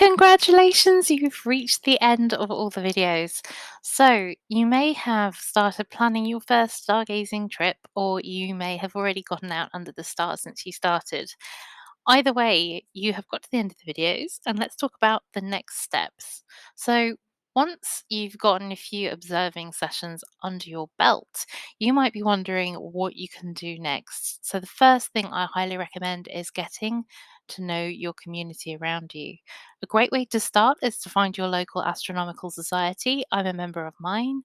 Congratulations, you've reached the end of all the videos. So, you may have started planning your first stargazing trip, or you may have already gotten out under the stars since you started. Either way, you have got to the end of the videos, and let's talk about the next steps. So, once you've gotten a few observing sessions under your belt, you might be wondering what you can do next. So, the first thing I highly recommend is getting to know your community around you. A great way to start is to find your local astronomical society. I'm a member of mine.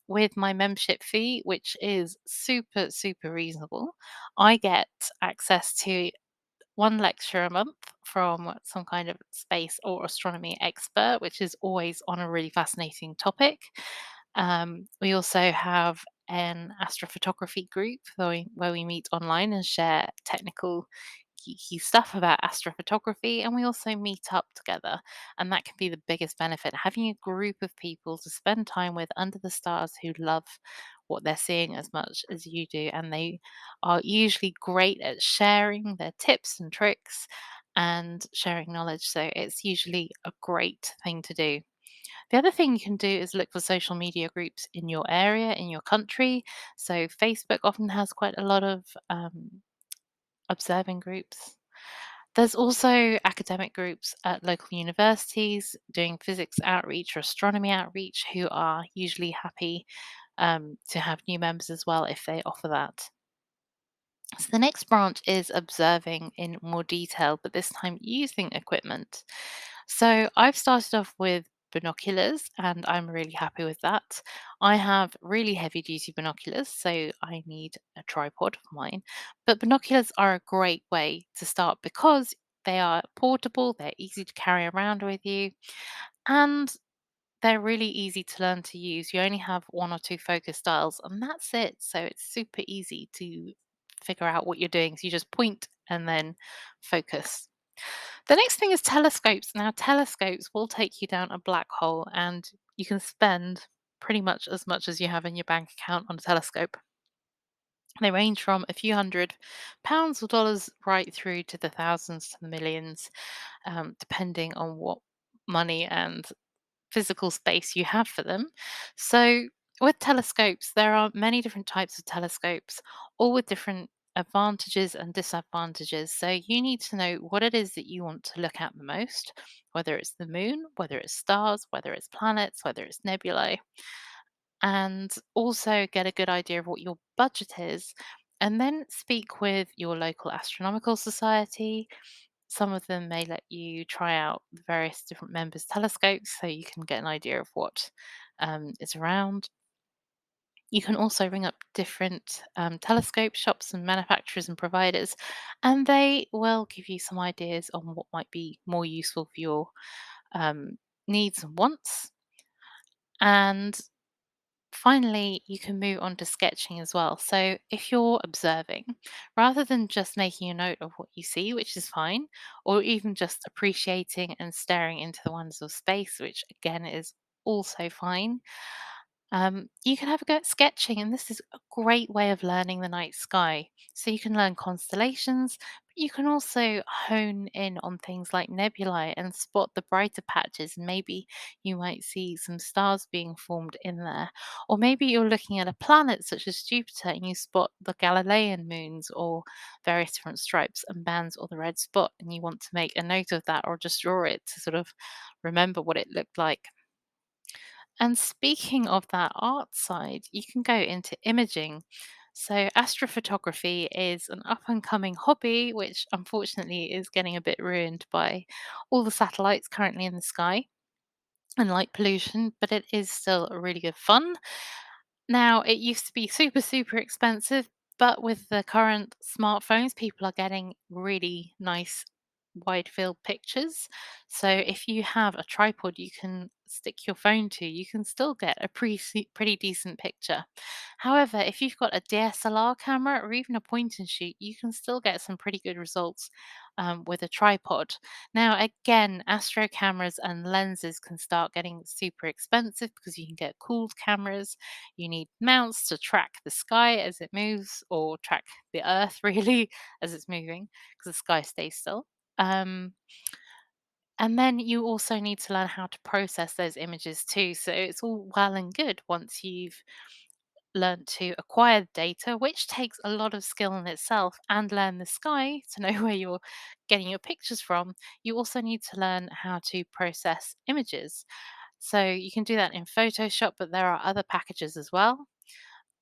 With my membership fee, which is super, super reasonable, I get access to one lecture a month from some kind of space or astronomy expert, which is always on a really fascinating topic. We also have an astrophotography group where we meet online and share technical geeky stuff about astrophotography, and we also meet up together. And that can be the biggest benefit, having a group of people to spend time with under the stars who love what they're seeing as much as you do. And they are usually great at sharing their tips and tricks and sharing knowledge. So it's usually a great thing to do. The other thing you can do is look for social media groups in your area, in your country. So Facebook often has quite a lot of observing groups. There's also academic groups at local universities doing physics outreach or astronomy outreach who are usually happy to have new members as well if they offer that. So the next branch is observing in more detail, but this time using equipment. So I've started off with binoculars and I'm really happy with that. I have really heavy duty binoculars, so I need a tripod for mine. But binoculars are a great way to start because they are portable, they're easy to carry around with you, and they're really easy to learn to use. You only have one or two focus styles, and that's it. So it's super easy to figure out what you're doing. So you just point and then focus. The next thing is telescopes. Now, telescopes will take you down a black hole, and you can spend pretty much as you have in your bank account on a telescope. They range from a few £100 or dollars right through to the thousands to the millions, depending on what money and physical space you have for them. So, with telescopes, there are many different types of telescopes, all with different advantages and disadvantages. So, you need to know what it is that you want to look at the most, whether it's the moon, whether it's stars, whether it's planets, whether it's nebulae, and also get a good idea of what your budget is. And then speak with your local astronomical society. Some of them may let you try out the various different members' telescopes so you can get an idea of what is around. You can also ring up different telescope shops and manufacturers and providers, and they will give you some ideas on what might be more useful for your um, needs and wants. And finally, you can move on to sketching as well. So, if you're observing, rather than just making a note of what you see, which is fine, or even just appreciating and staring into the wonders of space, which again is also fine, you can have a go at sketching, and this is a great way of learning the night sky. So you can learn constellations, but you can also hone in on things like nebulae and spot the brighter patches. And maybe you might see some stars being formed in there. Or maybe you're looking at a planet such as Jupiter and you spot the Galilean moons or various different stripes and bands or the red spot, and you want to make a note of that or just draw it to sort of remember what it looked like. And speaking of that art side, you can go into imaging. So, astrophotography is an up and coming hobby, which unfortunately is getting a bit ruined by all the satellites currently in the sky and light pollution, but it is still a really good fun. Now, it used to be super, super expensive, but with the current smartphones, people are getting really nice wide field pictures. So if you have a tripod you can stick your phone to, you can still get a pretty decent picture. However, if you've got a DSLR camera or even a point and shoot, you can still get some pretty good results with a tripod. Now, again, astro cameras and lenses can start getting super expensive because you can get cooled cameras. You need mounts to track the sky as it moves, or track the earth really as it's moving because the sky stays still. Um, And then you also need to learn how to process those images too. So it's all well and good once you've learned to acquire data, which takes a lot of skill in itself, and learn the sky to know where you're getting your pictures from. You also need to learn how to process images. So you can do that in Photoshop, but there are other packages as well.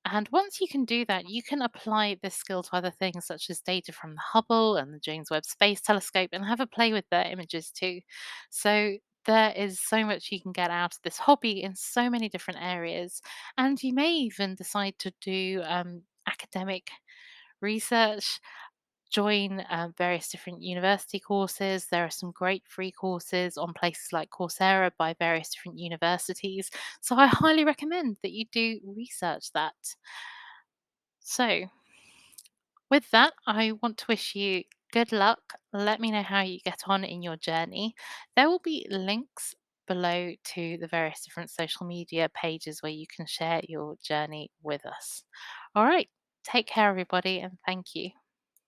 And once you can do that, you can apply this skill to other things such as data from the Hubble and the James Webb Space Telescope and have a play with their images too. So there is so much you can get out of this hobby in so many different areas. And you may even decide to do academic research, join various different university courses. There are some great free courses on places like Coursera by various different universities. So I highly recommend that you do research that. So, with that, I want to wish you good luck. Let me know how you get on in your journey. There will be links below to the various different social media pages where you can share your journey with us. All right, take care, everybody, and thank you.